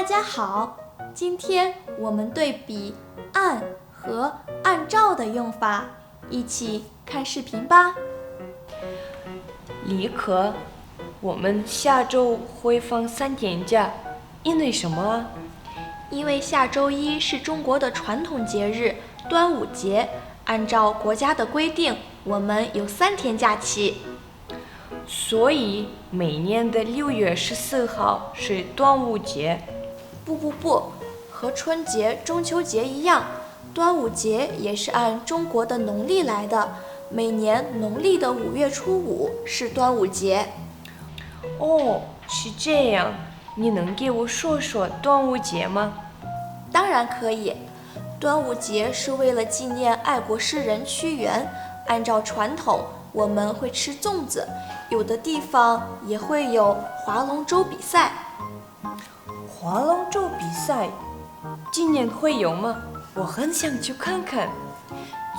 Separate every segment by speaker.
Speaker 1: 大家好，今天我们对比按和按照的用法，一起看视频吧。
Speaker 2: 李可，我们下周会放3天假，因为什么啊？
Speaker 1: 因为下周一是中国的传统节日端午节，按照国家的规定，我们有3天假期。
Speaker 2: 所以每年的6月14号是端午节。
Speaker 1: 不，和春节、中秋节一样，端午节也是按中国的农历来的，每年农历的5月初5是端午节。
Speaker 2: 哦，是这样，你能给我说说端午节吗？
Speaker 1: 当然可以，端午节是为了纪念爱国诗人屈原，按照传统，我们会吃粽子，有的地方也会有划龙舟比赛。
Speaker 2: 划龙舟比赛，今年会有吗？我很想去看看。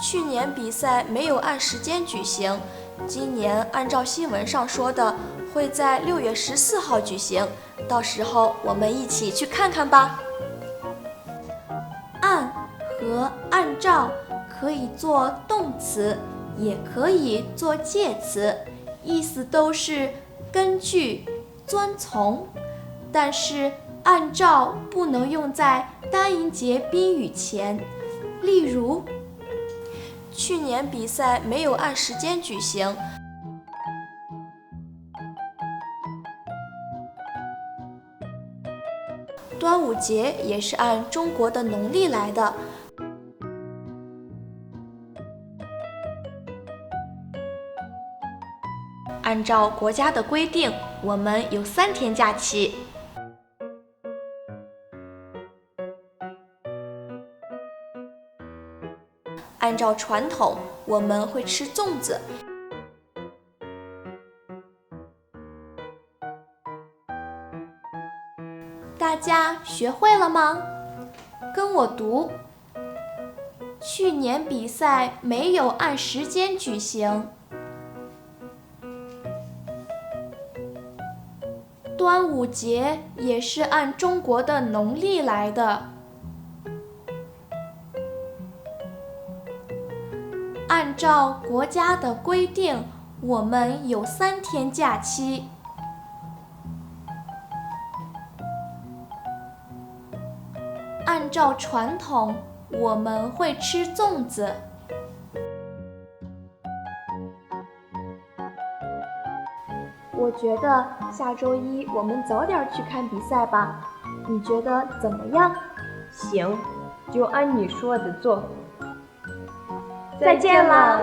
Speaker 1: 去年比赛没有按时间举行，今年按照新闻上说的，会在6月14号举行，到时候我们一起去看看吧。按和按照可以做动词，也可以做介词，意思都是根据、遵从，但是按照不能用在单音节宾语前。例如，去年比赛没有按时间举行，端午节也是按中国的农历来的，按照国家的规定，我们有3天假期。按照传统，我们会吃粽子。大家学会了吗？跟我读。去年比赛没有按时间举行。端午节也是按中国的农历来的。按照国家的规定，我们有3天假期。按照传统，我们会吃粽子。我觉得下周一我们早点去看比赛吧，你觉得怎么样？
Speaker 2: 行，就按你说的做。
Speaker 1: 再见了。